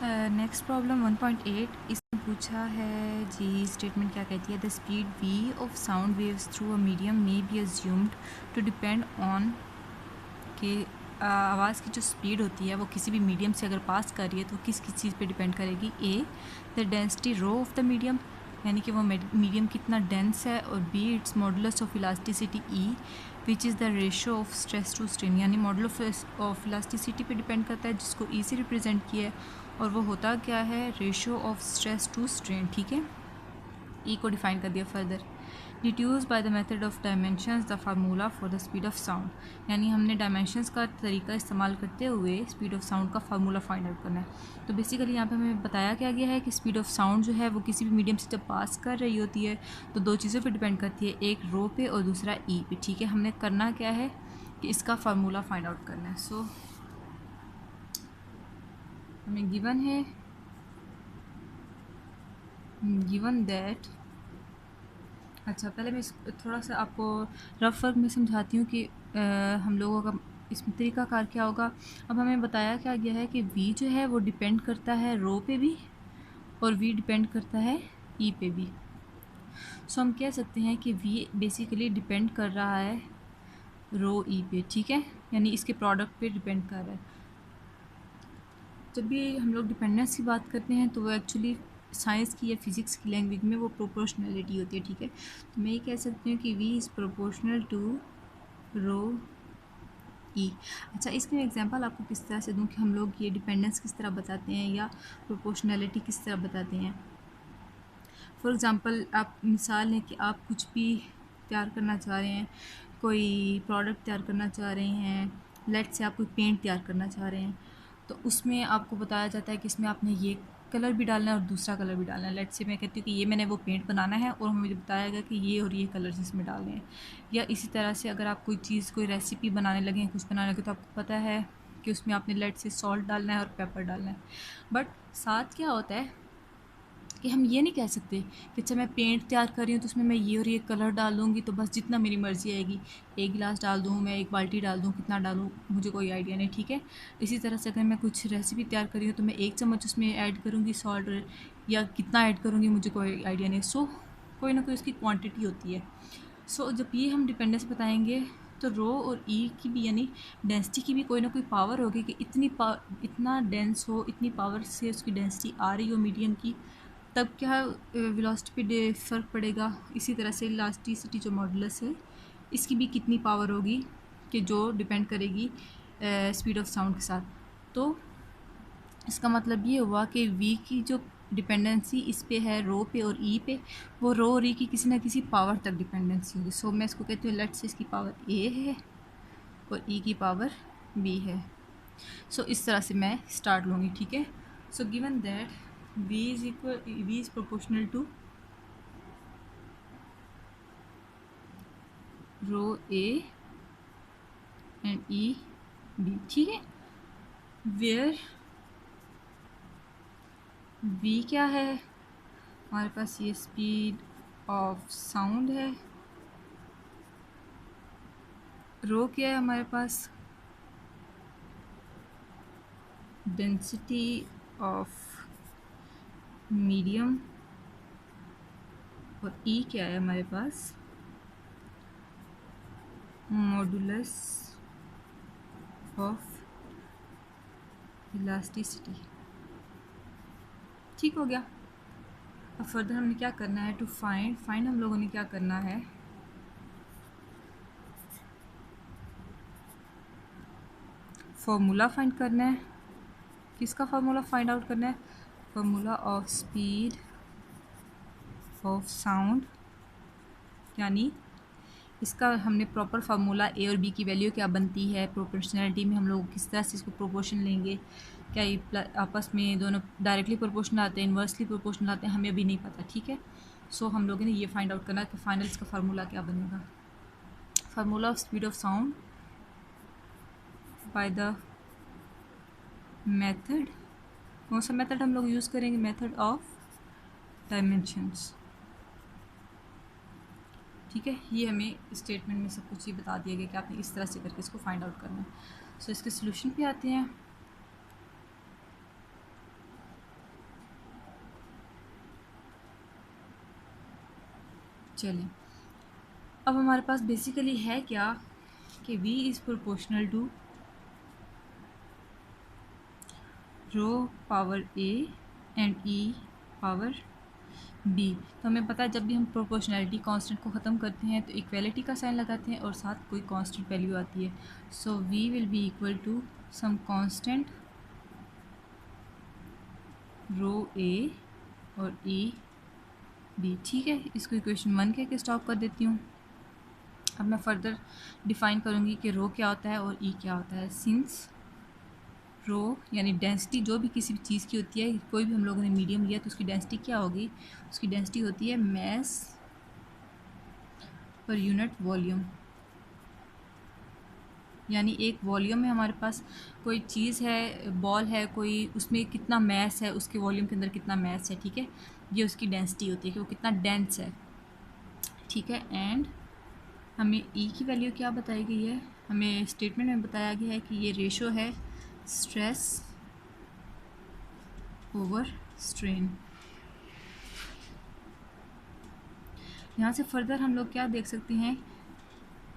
Next problem 1.8 इसमें पूछा है जी, स्टेटमेंट क्या कहती है, the speed v of sound waves through a medium may be assumed to depend on कि आवाज़ की जो स्पीड होती है वो किसी भी मीडियम से अगर पास कर रही है तो किस चीज़ पे डिपेंड करेगी। A, the density rho of the medium, यानी कि वो मीडियम कितना डेंस है, और B, its modulus of elasticity E which is the ratio of stress to strain, यानी मॉडल ऑफ इलास्टिसिटी पे डिपेंड करता है जिसको ई से रिप्रेजेंट किया है, और वो होता क्या है, ratio of stress to strain. ठीक है, ई को डिफाइन कर दिया further. Deduce by the method of dimensions the formula for the speed of sound, यानी हमने डायमेंशंस का तरीका इस्तेमाल करते हुए स्पीड ऑफ साउंड का फार्मूला फाइंड आउट करना है। तो बेसिकली यहाँ पे हमें बताया क्या गया है कि स्पीड ऑफ साउंड जो है वो किसी भी मीडियम से जब पास कर रही होती है तो दो चीज़ों पे डिपेंड करती है, एक रो पे और दूसरा ई पे। ठीक है, हमने करना क्या है कि इसका फार्मूला फाइंड आउट करना है। सो हमें गिवन दैट, अच्छा पहले मैं थोड़ा सा आपको रफ वर्क में समझाती हूँ कि हम लोगों का इसमें तरीकाकार क्या होगा। अब हमें बताया क्या गया है कि v जो है वो डिपेंड करता है रो पे भी और v डिपेंड करता है e पे भी। सो हम कह सकते हैं कि v बेसिकली डिपेंड कर रहा है रो e पे। ठीक है, यानी इसके प्रोडक्ट पे डिपेंड कर रहा है। जब भी हम लोग डिपेंडेंस की बात करते हैं तो वो एक्चुअली साइंस की या फिज़िक्स की लैंग्वेज में वो प्रोपोर्शनलिटी होती है। ठीक है, तो मैं ये कह सकती हूँ कि v इज़ प्रोपोर्शनल टू रो ई। अच्छा, इसमें एग्जांपल आपको किस तरह से दूँ कि हम लोग ये डिपेंडेंस किस तरह बताते हैं या प्रोपोर्शनलिटी किस तरह बताते हैं। फॉर एग्ज़ाम्पल आप मिसाल है कि आप कुछ भी तैयार करना चाह रहे हैं, कोई प्रोडक्ट तैयार करना चाह रहे हैं, लेट से आप कोई पेंट तैयार करना चाह रहे हैं, तो उसमें आपको बताया जाता है कि इसमें आपने ये कलर भी डालना है और दूसरा कलर भी डालना है। लेट से मैं कहती हूँ कि ये मैंने वो पेंट बनाना है और मुझे बताया गया कि ये और ये कलर्स इसमें डालने हैं। या इसी तरह से अगर आप कोई चीज़, कोई रेसिपी बनाने लगे हैं, कुछ बनाने लगे, तो आपको पता है कि उसमें आपने लेट से सॉल्ट डालना है और पेपर डालना है। बट साथ क्या होता है कि हम ये नहीं कह सकते कि अच्छा मैं पेंट तैयार कर रही हूँ तो उसमें मैं ये और ये कलर डाल दूँगी तो बस जितना मेरी मर्ज़ी आएगी, एक गिलास डाल दूँ, मैं एक बाल्टी डाल दूँ, कितना डालूँ मुझे कोई आइडिया नहीं। ठीक है, इसी तरह से अगर मैं कुछ रेसिपी तैयार कर रही हूँ तो मैं 1 चम्मच उसमें ऐड करूँगी सॉल्ट, या कितना ऐड करूँगी मुझे कोई आइडिया नहीं। सो कोई ना कोई उसकी क्वान्टिटी होती है। सो जब ये हम डिपेंडेंस बताएंगे तो रो और ई की भी, यानी डेंसिटी की भी कोई ना कोई पावर होगी कि इतना डेंस हो, इतनी पावर से उसकी डेंसिटी आ रही हो मीडियम की, तब क्या वेलोसिटी पे फ़र्क पड़ेगा। इसी तरह से इलास्टिसिटी जो मॉडुलस है इसकी भी कितनी पावर होगी कि जो डिपेंड करेगी स्पीड ऑफ साउंड के साथ। तो इसका मतलब ये हुआ कि v की जो डिपेंडेंसी इस पे है रो पे और ई पे, वो रो और ई की किसी ना किसी पावर तक डिपेंडेंसी होगी। सो मैं इसको कहती हूँ लेट्स से इसकी पावर a है और ई की पावर b है। सो इस तरह से मैं स्टार्ट लूँगी। ठीक है, so given that v is proportional to rho a and E b। ठीक है, वेयर v क्या है, हमारे पास ये स्पीड ऑफ साउंड है, रो क्या है हमारे पास, डेंसिटी ऑफ मीडियम, और ई क्या है हमारे पास, मॉडुलस ऑफ इलास्टिसिटी। ठीक हो गया। अब फर्दर हमने क्या करना है, टू फाइंड हम लोगों ने क्या करना है, फॉर्मूला फाइंड करना है। किसका फार्मूला फाइंड आउट करना है, formula of speed of sound, यानी इसका हमने प्रॉपर फार्मूला ए और बी की वैल्यू क्या बनती है, प्रोपोर्शनलिटी में हम लोग किस तरह से इसको प्रोपोर्शन लेंगे, क्या ये आपस में दोनों डायरेक्टली प्रोपोर्शनल आते हैं, इन्वर्सली प्रोपोर्शनल आते हैं, हमें अभी नहीं पता। ठीक है, सो हम लोगों ने ये फाइंड आउट करना है कि फाइनल इसका फार्मूला क्या बनेगा। Formula of speed of sound bye the method, कौन सा मेथड हम लोग यूज़ करेंगे, मेथड ऑफ डायमेंशंस। ठीक है, ये हमें स्टेटमेंट में सब कुछ ये बता दिया गया कि आपने इस तरह से करके इसको फाइंड आउट करना है। सो इसके सोल्यूशन पे आते हैं। चलें, अब हमारे पास बेसिकली है क्या कि v is proportional to rho power a and e power b। तो हमें पता है जब भी हम प्रोपोर्शनैलिटी कांस्टेंट को ख़त्म करते हैं तो इक्वलिटी का साइन लगाते हैं और साथ कोई कांस्टेंट वैल्यू आती है। So v will be equal to some constant rho a और e b। ठीक है, इसको इक्वेशन 1 कह के स्टॉप कर देती हूँ। अब मैं फर्दर डिफ़ाइन करूँगी कि रो क्या होता है और ई क्या होता है। सिंस रो यानी डेंसिटी जो भी किसी भी चीज़ की होती है, कोई भी हम लोगों ने मीडियम लिया तो उसकी डेंसिटी क्या होगी, उसकी डेंसिटी होती है मास पर यूनिट वॉल्यूम। यानी एक वॉल्यूम में हमारे पास कोई चीज़ है, बॉल है कोई, उसमें कितना मास है, उसके वॉल्यूम के अंदर कितना मास है, ठीक है, ये उसकी डेंसिटी होती है कि वो कितना डेंस है, ठीक है। एंड हमें ई की वैल्यू क्या बताई गई है, हमें स्टेटमेंट में बताया गया है कि ये रेशो है स्ट्रेस ओवर स्ट्रेन। यहाँ से फर्दर हम लोग क्या देख सकते हैं,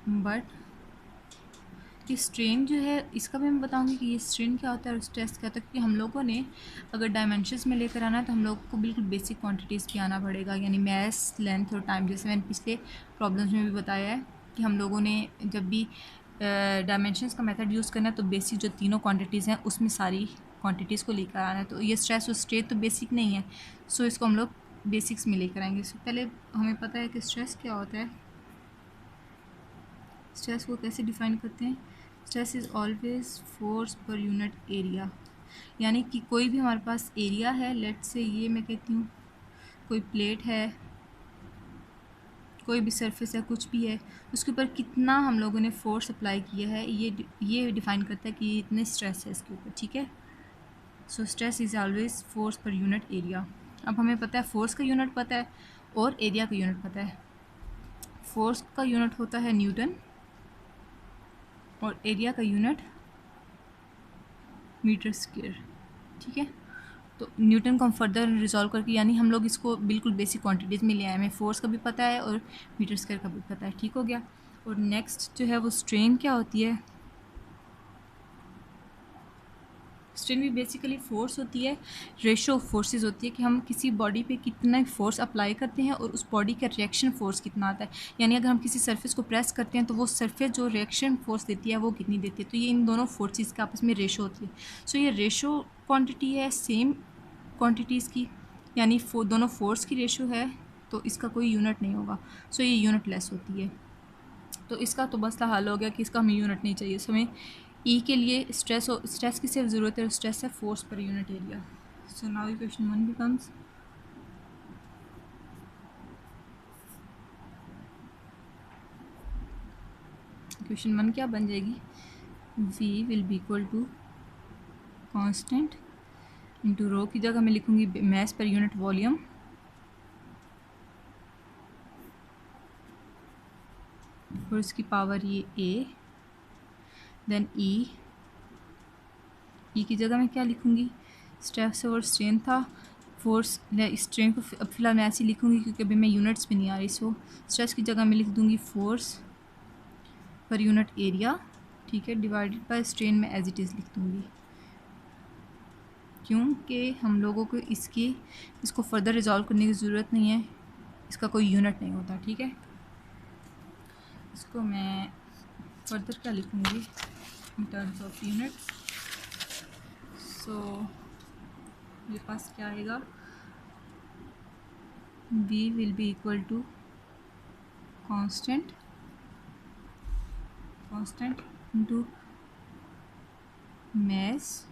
बट कि स्ट्रेन जो है इसका भी मैं बताऊंगी कि ये स्ट्रेन क्या होता है और स्ट्रेस क्या होता है, क्योंकि हम लोगों ने अगर डायमेंशंस में लेकर आना है तो हम लोग को बिल्कुल बेसिक क्वांटिटीज़ भी आना पड़ेगा, यानी मास, लेंथ और टाइम। जैसे मैंने पिछले प्रॉब्लम्स में भी बताया है कि हम लोगों ने जब भी डायमेंशंस का मेथड यूज़ करना है तो बेसिक जो तीनों क्वान्टिटीज़ हैं उसमें सारी क्वान्टिटीज़ को लेकर आना है। तो ये स्ट्रेस और स्ट्रेन तो बेसिक नहीं है, सो इसको हम लोग बेसिक्स में लेकर आएंगे। सो पहले हमें पता है कि स्ट्रेस क्या होता है। स्ट्रेस को कैसे डिफाइन करते हैं, स्ट्रेस इज़ ऑलवेज फोर्स पर यूनिट एरिया। यानी कि कोई भी हमारे पास एरिया है, लेट से ये मैं कहती हूँ कोई प्लेट है, कोई भी सरफेस है, कुछ भी है, उसके ऊपर कितना हम लोगों ने फोर्स अप्लाई किया है, ये डिफाइन करता है कि इतने स्ट्रेस है इसके ऊपर, ठीक है। So stress is always force पर यूनिट एरिया। अब हमें पता है फोर्स का यूनिट पता है और एरिया का यूनिट पता है। फोर्स का यूनिट होता है न्यूटन और एरिया का यूनिट मीटर स्क्वायर, ठीक है। तो न्यूटन को हम फर्दर रिजॉल्व करके, यानी हम लोग इसको बिल्कुल बेसिक क्वांटिटीज़ में ले आए, हमें फोर्स का भी पता है और मीटर स्क्वायर का भी पता है, ठीक हो गया। और नेक्स्ट जो है वो स्ट्रेन क्या होती है। स्ट्रेन भी बेसिकली फोर्स होती है, रेशो ऑफ फोर्सेस होती है कि हम किसी बॉडी पे कितना फोर्स अप्लाई करते हैं और उस बॉडी का रिएक्शन फोर्स कितना आता है। यानी अगर हम किसी सरफेस को प्रेस करते हैं तो वो सरफेस जो रिएक्शन फोर्स देती है वो कितनी देती है। तो ये इन दोनों फोर्सेस का आपस में रेशो होती है। सो ये रेशो क्वांटिटी है सेम क्वांटिटीज़ की, यानी दोनों फोर्स की रेशो है, तो इसका कोई यूनिट नहीं होगा। सो ये यूनिट लेस होती है। तो इसका तो मसला हल हो गया कि इसका हमें यूनिट नहीं चाहिए। सो हमें ई के लिए स्ट्रेस की सिर्फ ज़रूरत है, स्ट्रेस है फोर्स पर unit area. So now equation 1 becomes equation 1 क्या बन जाएगी, v will be equal to constant into rho की जगह मैं लिखूँगी मास पर यूनिट वॉल्यूम और इसकी पावर ये a, देन ई की जगह मैं क्या लिखूँगी, स्ट्रेस और स्ट्रेन था, फोर्स स्ट्रेन को अब फिलहाल मैं ऐसे लिखूँगी क्योंकि अभी मैं यूनिट्स भी नहीं आ रही। सो स्ट्रेस की जगह मैं लिख दूँगी फोर्स पर यूनिट एरिया, ठीक है, डिवाइडेड बाय स्ट्रेन में एज इट इज़ लिख दूँगी, क्योंकि हम लोगों को इसको फर्दर रिजॉल्व करने की ज़रूरत नहीं है, इसका कोई यूनिट नहीं होता, ठीक है। इसको मैं फर्दर क्या लिखूँगी in terms of units. So मेरे पास क्या आएगा, v will be equal to constant into mass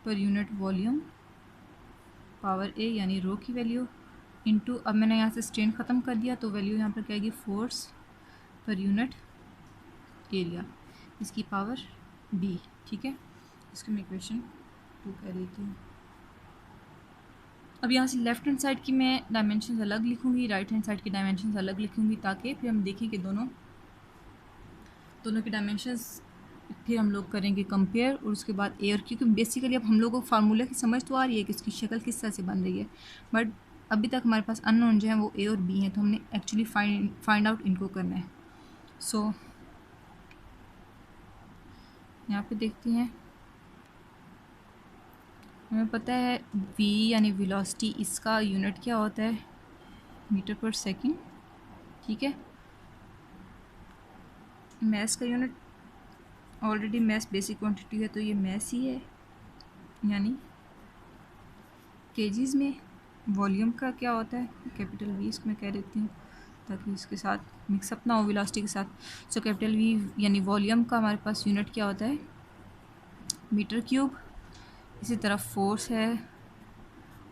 पर यूनिट वॉल्यूम पावर a, यानी रो की वैल्यू इंटू, अब मैंने यहाँ से स्ट्रेन ख़त्म कर दिया तो वैल्यू यहाँ पर क्या आएगी, फोर्स पर यूनिट एरिया, इसकी पावर b, ठीक है। इसको मैं इक्वेशन 2 कह देती हूँ। अब यहाँ से लेफ्ट हैंड साइड की मैं डायमेंशन अलग लिखूँगी, राइट हैंड साइड की डायमेंशन अलग लिखूँगी, ताकि फिर हम देखें कि दोनों के डायमेंशंस फिर हम लोग करेंगे कंपेयर, और उसके बाद ए और, क्योंकि बेसिकली अब हम लोगों को फार्मूला की समझ तो आ रही है कि इसकी शक्ल किस तरह से बन रही है, बट अभी तक हमारे पास अननोन जो है वो ए और बी हैं, तो हमने एक्चुअली फाइंड आउट इनको करना है। सो यहाँ पे देखते हैं, हमें पता है v यानी वेलोसिटी, इसका यूनिट क्या होता है, मीटर पर सेकंड। ठीक है, मैस का unit already mass basic quantity है, तो ये मैस ही है, यानी केजीज में। वॉल्यूम का क्या होता है, कैपिटल वी इसको मैं कह देती हूँ ताकि इसके साथ मिक्सअप ना हो वेलोसिटी के साथ। सो कैपिटल वी यानी वॉल्यूम का हमारे पास यूनिट क्या होता है, मीटर क्यूब। इसी तरह फोर्स है,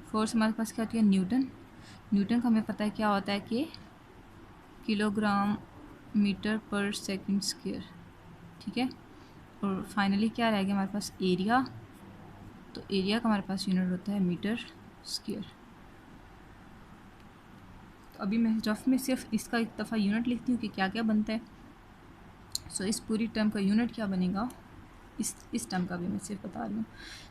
फोर्स हमारे पास क्या होती है, न्यूटन। न्यूटन का हमें पता है क्या होता है कि kilogram metre per second square. ठीक है, और फाइनली क्या रह गया हमारे पास, एरिया। तो एरिया का हमारे पास यूनिट होता है मीटर स्क्वायर। तो अभी मैं रफ में सिर्फ इसका एक दफ़ा यूनिट लिखती हूँ कि क्या क्या बनता है। सो इस पूरी टर्म का यूनिट क्या बनेगा, इस टर्म का भी मैं सिर्फ बता रही हूँ।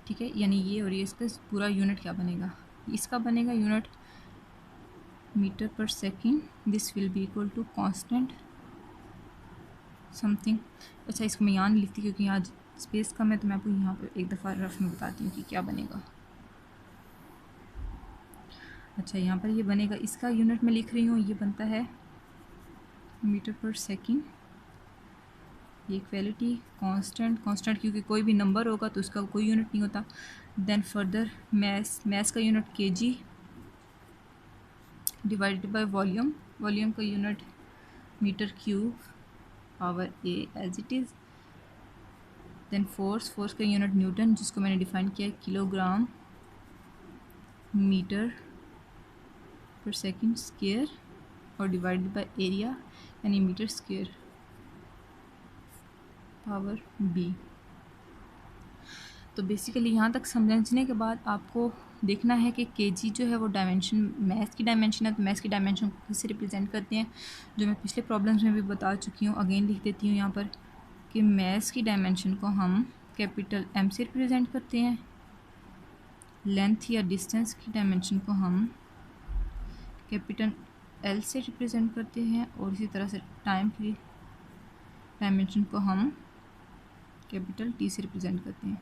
ठीक है, यानी ये और ये इसका पूरा यूनिट क्या बनेगा, इसका बनेगा यूनिट मीटर पर second. This will be equal to constant something. अच्छा, इसको मैं यहाँ नहीं लिखती क्योंकि यहाँ स्पेस कम है, तो मैं आपको यहाँ पर एक दफ़ा रफ में बताती हूँ कि क्या बनेगा। अच्छा, यहाँ पर ये बनेगा, इसका यूनिट मैं लिख रही हूँ, ये बनता है मीटर पर सेकेंड। ये इक्वलिटी कांस्टेंट क्योंकि कोई भी नंबर होगा तो उसका कोई यूनिट नहीं होता। देन फर्दर मैस का unit kg divided by volume का unit metre cube power A as it is. Then force का यूनिट न्यूटन, जिसको मैंने डिफाइन किया है kilogram metre per second square, और डिवाइडेड बाय एरिया यानी मीटर स्क्वायर पावर बी। तो बेसिकली यहाँ तक समझने के बाद आपको देखना है कि केजी जो है वो डायमेंशन, मैथ्स की डायमेंशन है, तो मैथ्स की डायमेंशन को किससे रिप्रेजेंट करते हैं, जो मैं पिछले प्रॉब्लम्स में भी बता चुकी हूँ। अगेन लिख देती हूँ यहाँ पर कि मैथ्स की डायमेंशन को हम कैपिटल एम से रिप्रेजेंट करते हैं, लेंथ या डिस्टेंस की डायमेंशन को हम कैपिटल एल से रिप्रेजेंट करते हैं, और इसी तरह से टाइम की डायमेंशन को हम कैपिटल टी से रिप्रेजेंट करते हैं।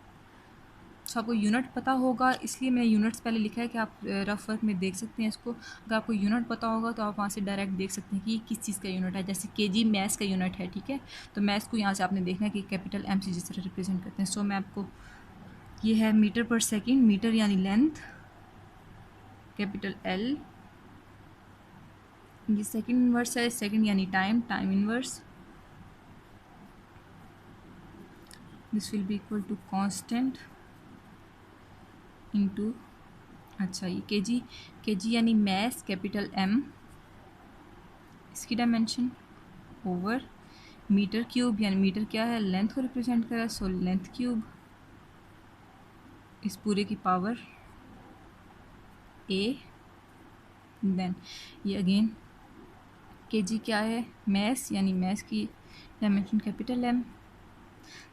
सो आपको यूनिट पता होगा, इसलिए मैंने यूनिट्स पहले लिखा है कि आप रफ वर्क में देख सकते हैं इसको। अगर आपको यूनिट पता होगा तो आप वहाँ से डायरेक्ट देख सकते हैं कि किस चीज़ का यूनिट है। जैसे केजी मैथ्स का यूनिट है, ठीक है, तो मैथ्स को यहाँ से आपने देखना है कि कैपिटल एम से जिस तरह रिप्रेजेंट करते हैं। सो मैं आपको, ये है मीटर पर सेकेंड, मीटर यानी लेंथ, कैपिटल एल, ये सेकेंड इनवर्स है, सेकेंड यानी time inverse. This will be equal to constant into, अच्छा ये केजी यानी मैस, कैपिटल एम इसकी डायमेंशन, ओवर मीटर क्यूब यानी मीटर क्या है, लेंथ को रिप्रेजेंट कर रहा है, सो लेंथ क्यूब इस पूरे की पावर ए। देन ये अगेन केजी क्या है, मैस यानी मैस की dimension capital M.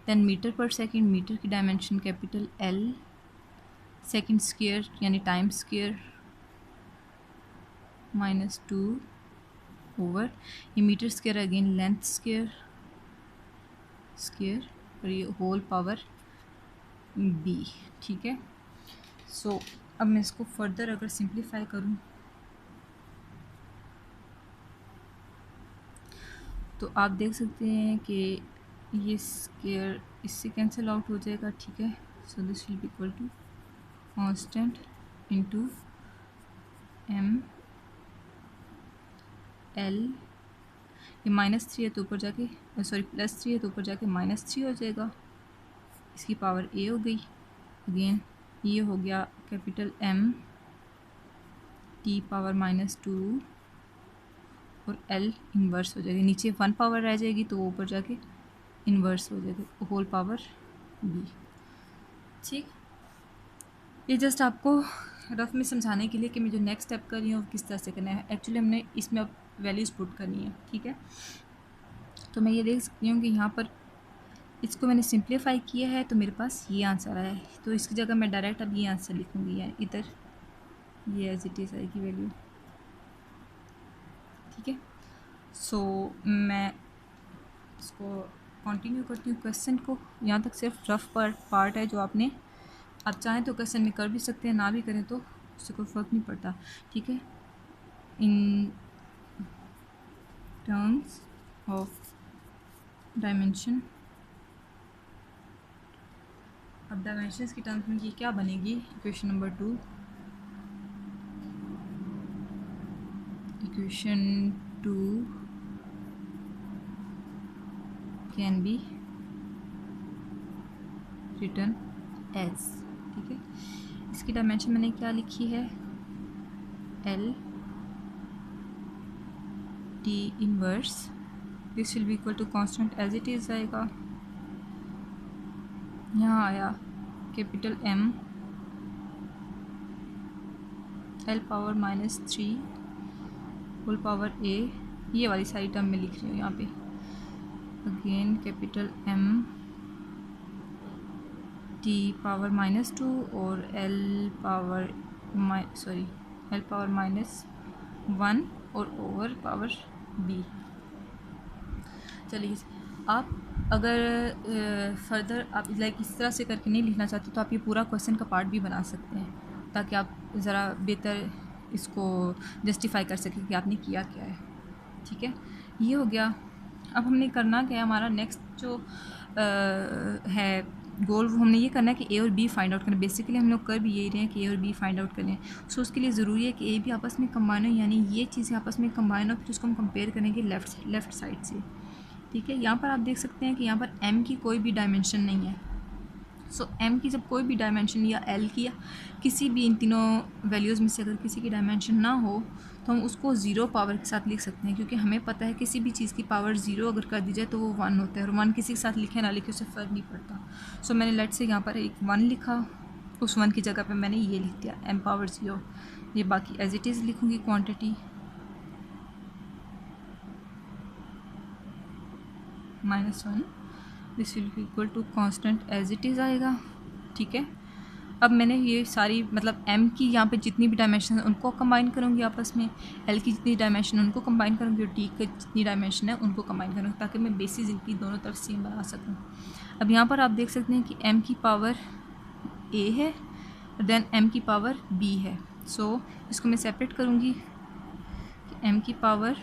Then metre पर सेकेंड, मीटर की dimension capital L, second square यानी टाइम स्क्वायर -2 ओवर ये metre square again length square और ये होल पावर बी। ठीक है, सो अब मैं इसको फर्दर अगर सिंप्लीफाई करूँ तो आप देख सकते हैं कि ये स्क्वायर इससे कैंसिल आउट हो जाएगा। ठीक है, so this will be equal to constant into M L, ये -3 है तो ऊपर जाके, सॉरी +3 है तो ऊपर जाके -3 हो जाएगा, इसकी पावर ए हो गई। अगेन ये हो गया कैपिटल एम टी पावर -2 और एल इन्वर्स हो जाएगी, नीचे 1 पावर रह जाएगी तो वो ऊपर जाके इन्वर्स हो जाएगा, होल पावर बी। ठीक, ये जस्ट आपको रफ में समझाने के लिए कि मैं जो नेक्स्ट स्टेप कर रही हूँ किस तरह से करना है। एक्चुअली हमने इसमें अब वैल्यूज़ पुट करनी है। ठीक है, तो मैं ये देख सकती हूँ कि यहाँ पर इसको मैंने सिंप्लीफाई किया है तो मेरे पास ये आंसर आया है, तो इसकी जगह मैं डायरेक्ट अब ये आंसर लिखूँगी, यानी इधर ये एज इट इज़ आएगी वैल्यू, ठीक है। सो मैं इसको कंटिन्यू करती हूँ क्वेश्चन को। यहाँ तक सिर्फ रफ पार्ट है जो आपने, आप चाहें तो क्वेश्चन में कर भी सकते हैं, ना भी करें तो उससे कोई फ़र्क नहीं पड़ता, ठीक है। इन टर्म्स ऑफ डायमेंशन, अब डायमेंशंस की टर्म्स में ये क्या बनेगी, equation number 2, equation 2 can be written as, ठीक है। इसकी डायमेंशन मैंने क्या लिखी है, L T inverse, this will be equal to constant as it is आएगा। यहाँ आया capital M L power -3 whole power A, ये वाली सारी टर्म में लिख रही हूँ यहाँ पे, again capital M T power -2 और एल पावर -1 और ओवर पावर बी। चलिए, आप अगर फर्दर आप लाइक इस तरह से करके नहीं लिखना चाहते तो आप ये पूरा क्वेश्चन का पार्ट भी बना सकते हैं, ताकि आप ज़रा बेहतर इसको जस्टिफाई कर सकें कि आपने किया क्या है, ठीक है। ये हो गया। अब हमने करना क्या है, हमारा नेक्स्ट जो है गोल, वो हमने ये करना है कि ए और बी फाइंड आउट करना। बेसिकली हम लोग कर भी यही रहे हैं कि ए और बी फाइंड आउट करें। सो उसके लिए ज़रूरी है कि ए भी आपस में कंबाइन हो, यानी ये चीज़ें आपस में कंबाइन हो, फिर उसको हम कंपेयर करेंगे लेफ़्ट साइड से, ठीक है। यहाँ पर आप देख सकते हैं कि यहाँ पर m की कोई भी डायमेंशन नहीं है। सो m की जब कोई भी डायमेंशन, या l की, या किसी भी इन तीनों वैल्यूज़ में से अगर किसी की डायमेंशन ना हो तो हम उसको ज़ीरो पावर के साथ लिख सकते हैं, क्योंकि हमें पता है किसी भी चीज़ की पावर ज़ीरो अगर कर दी जाए तो वो 1 होता है, और 1 किसी के साथ लिखे ना लिखे उससे फ़र्क नहीं पड़ता। सो मैंने लेट से यहाँ पर एक 1 लिखा, उस 1 की जगह पर मैंने ये लिख दिया m पावर 0। ये बाकी एज इट इज़ लिखूँगी quantity -1, this will be equal to constant as it is आएगा, ठीक है। अब मैंने ये सारी मतलब m की यहाँ पे जितनी भी डायमेंशन है उनको कंबाइन करूँगी आपस में, l की जितनी डायमेंशन है उनको कंबाइन करूँगी, और t की जितनी डायमेंशन है उनको कंबाइन करूँगी, ताकि मैं बेसिस इनकी दोनों तरफ सेम बना सकूँ। अब यहाँ पर आप देख सकते हैं कि m की पावर a है, देन m की पावर b है। सो इसको मैं सेपरेट करूँगी कि m की पावर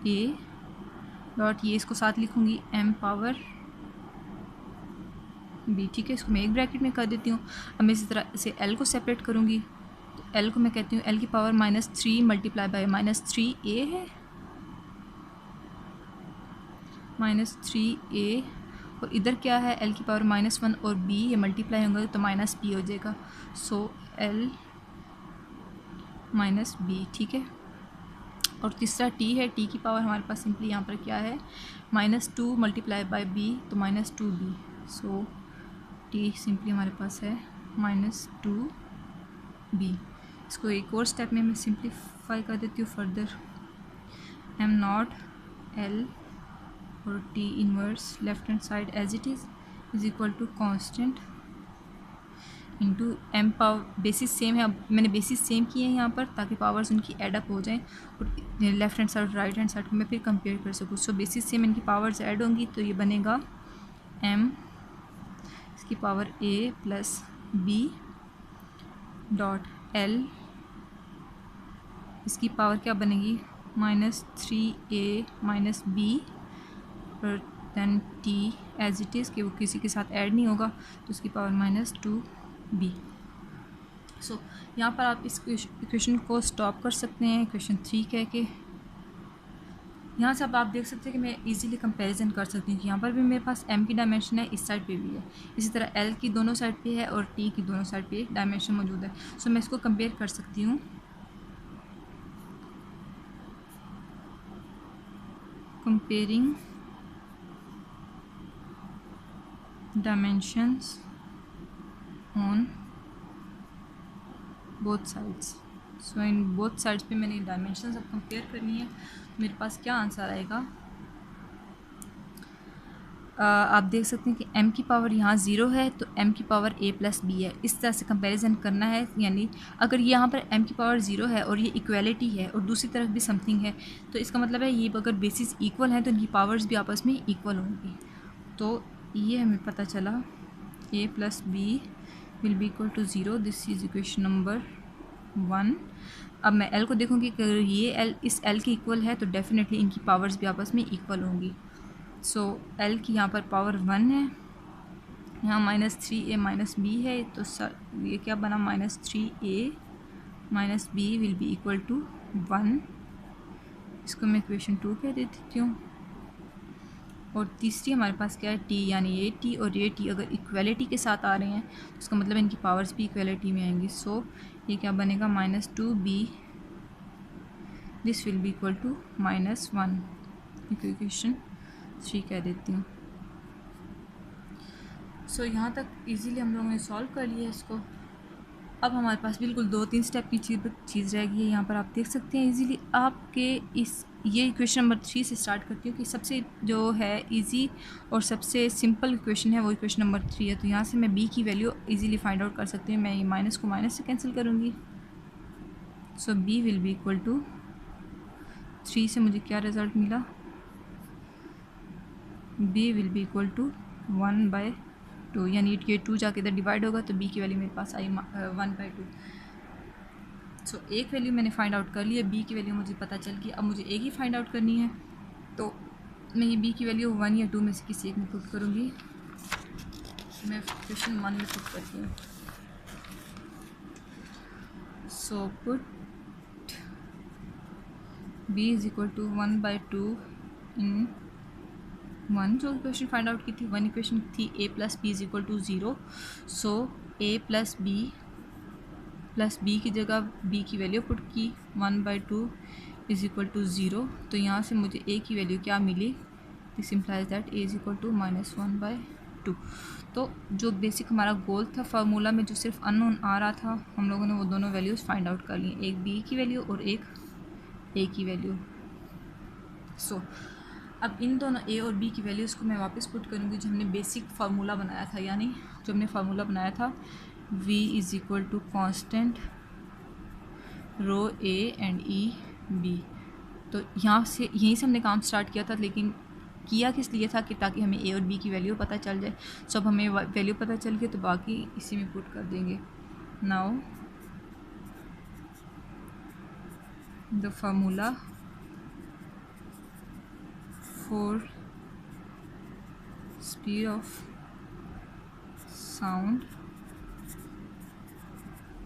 a डॉट, ये इसको साथ लिखूँगी m पावर b, ठीक है। इसको मैं एक ब्रैकेट में कर देती हूँ। अब मैं इसी तरह से l को सेपरेट करूँगी, तो l को मैं कहती हूँ l की पावर -3 मल्टीप्लाई बाय -3a है, -3a, और इधर क्या है l की पावर -1 और b, ये मल्टीप्लाई होंगे तो -b हो जाएगा। सो l -b, ठीक है। और तीसरा t है, t की पावर हमारे पास सिंपली यहाँ पर क्या है, -2 मल्टीप्लाई बाय b, तो -2b। सो t सिंपली हमारे पास है -2b। इसको एक और स्टेप में मैं सिंप्लीफाई कर देती हूँ फर्दर, m नॉट l और t inverse left hand side as it is equal to constant into m power, basis same है। अब मैंने बेसिस सेम किए हैं यहाँ पर ताकि पावर्स उनकी ऐड अप हो जाएं, और left hand side right hand side को मैं फिर कंपेयर कर सकूँ। सो बेसिस सेम, इनकी पावर्स ऐड होंगी तो ये बनेगा m इसकी power a plus b dot l, इसकी पावर क्या बनेगी, -3a -b, और then t as it is कि वो किसी के साथ ऐड नहीं होगा, तो उसकी पावर -2b। सो यहाँ पर आप इस इक्वेशन को स्टॉप कर सकते हैं, इक्वेशन 3 कह के। यहाँ से अब आप देख सकते हैं कि मैं इजीली कंपैरिजन कर सकती हूँ कि यहाँ पर भी मेरे पास m की डायमेंशन है, इस साइड पे भी है, इसी तरह l की दोनों साइड पे है और t की दोनों साइड पे डायमेंशन मौजूद है। सो मैं इसको कंपेयर कर सकती हूँ। Comparing dimensions on both sides. So in both sides पे मैंने डायमेंशंस अब कंपेयर करनी है, मेरे पास क्या आंसर आएगा, आप देख सकते हैं कि m की पावर यहाँ 0 है तो m की पावर a प्लस बी है। इस तरह से कंपैरिजन करना है, यानी अगर यहाँ पर m की पावर 0 है और ये इक्वलिटी है और दूसरी तरफ भी समथिंग है तो इसका मतलब है ये अगर बेसिस इक्वल हैं तो इनकी पावर्स भी आपस में इक्वल होंगी। तो ये हमें पता चला a plus b will be equal to 0। This is equation number 1। अब मैं l को देखूँगी कि अगर ये l इस l के इक्वल है तो डेफिनेटली इनकी पावर्स भी आपस में इक्वल होंगी। सो l की यहाँ पर पावर 1 है, यहाँ -3a माइनस बी है, तो ये क्या बना -3a minus b will be equal to 1। इसको मैं इक्वेशन 2 कह देती हूँ। और तीसरी हमारे पास क्या है t, यानी ये t और ये t अगर इक्वलिटी के साथ आ रहे हैं तो इसका मतलब इनकी पावर्स भी इक्वलिटी में आएंगी। सो ये क्या बनेगा -2b this will be equal to -1। Equation 3 कह देती हूँ। सो यहाँ तक इजीली हम लोगों ने सॉल्व कर लिया इसको। अब हमारे पास बिल्कुल 2-3 स्टेप की चीज़ रह गई है। यहाँ पर आप देख सकते हैं इजीली आपके ये इक्वेशन नंबर 3 से स्टार्ट करती हूँ कि सबसे जो है इजी और सबसे सिंपल इक्वेशन है वो इक्वेशन नंबर 3 है। तो यहाँ से मैं b की वैल्यू इजीली फाइंड आउट कर सकती हूँ। मैं ये माइनस को माइनस से कैंसिल करूँगी। So b will be equal to 3 से मुझे क्या रिज़ल्ट मिला, b will be equal to 1/2, यानी ये 2 जाके इधर डिवाइड होगा तो b की वैल्यू मेरे पास आई 1/2। सो एक वैल्यू मैंने फाइंड आउट कर ली है, b की वैल्यू मुझे पता चल गई। अब मुझे एक ही फाइंड आउट करनी है तो मैं ये b की वैल्यू 1 या 2 में से किसी एक में पुट करूँगी। मैं क्वेश्चन 1 में पुट करती हूँ। So put b is equal to 1/2 in 1। जो इक्वेशन फाइंड आउट की थी 1 इक्वेशन थी a plus b is equal to 0। So a plus b की जगह b की वैल्यू पुट की 1/2 इज़ इक्वल टू 0। तो यहाँ से मुझे a की वैल्यू क्या मिली, this implies that a is equal to -1/2। तो जो बेसिक हमारा गोल था फार्मूला में, जो सिर्फ अननोन आ रहा था, हम लोगों ने वो दोनों वैल्यूज़ फाइंड आउट कर ली, एक b की वैल्यू और एक a की वैल्यू। सो अब इन दोनों a और b की वैल्यूज़ को मैं वापस पुट करूँगी जो हमने बेसिक फार्मूला बनाया था, यानी जो हमने फार्मूला बनाया था v is equal to constant rho a and e b। तो यहाँ से यहीं से हमने काम स्टार्ट किया था, लेकिन किया किस लिए था कि ताकि हमें a और b की वैल्यू पता चल जाए। सो अब हमें वैल्यू पता चल गई तो बाकी इसी में पुट कर देंगे। Now the formula for speed of sound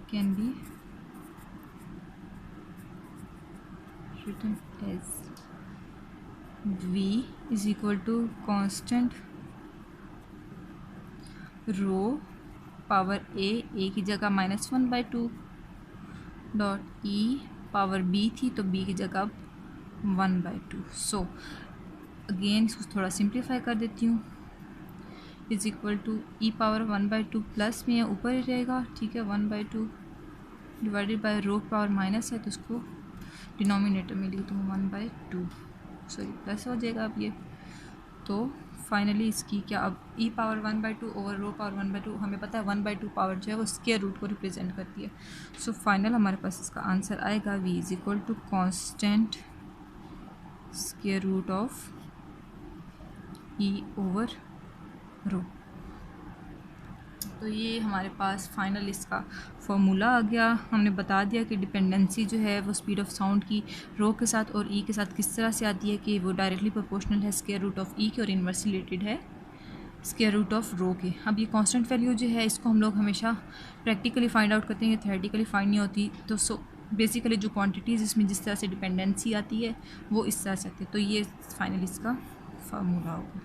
can be written as v is equal to constant rho power a की जगह -1/2 डॉट e पावर b थी तो b की जगह 1/2। सो अगेन इसको थोड़ा सिंप्लीफाई कर देती हूँ। Is equal to E power 1/2 plus में ऊपर ही रहेगा, ठीक है, 1/2 divided by rho power minus है तो उसको डिनोमिनेटर में लिख दूँ 1/2, सॉरी प्लस हो जाएगा अब ये। तो फाइनली इसकी क्या, अब ई पावर 1/2 ओवर रो पावर 1/2, हमें पता है 1/2 पावर जो है वो स्क्वायर रूट को रिप्रेजेंट करती है। सो फाइनल हमारे पास इसका आंसर आएगा v is equal to constant square root of e over rho. तो ये हमारे पास फाइनल इसका फॉर्मूला आ गया। हमने बता दिया कि डिपेंडेंसी जो है वो स्पीड ऑफ साउंड की रो के साथ और ई के साथ किस तरह से आती है कि वो डायरेक्टली प्रोपोर्शनल है स्क्वायर रूट ऑफ ई के और इनवर्सली रिलेटेड है स्क्वायर रूट ऑफ रो के। अब ये कांस्टेंट वैल्यू जो है इसको हम लोग हमेशा प्रैक्टिकली फाइंड आउट करते हैं, थ्योरेटिकली फाइंड नहीं होती। तो बेसिकली जो क्वांटिटीज़ इसमें जिस तरह से डिपेंडेंसी आती है वो इस तरह से आती है। तो ये फाइनल इसका फार्मूला होगा।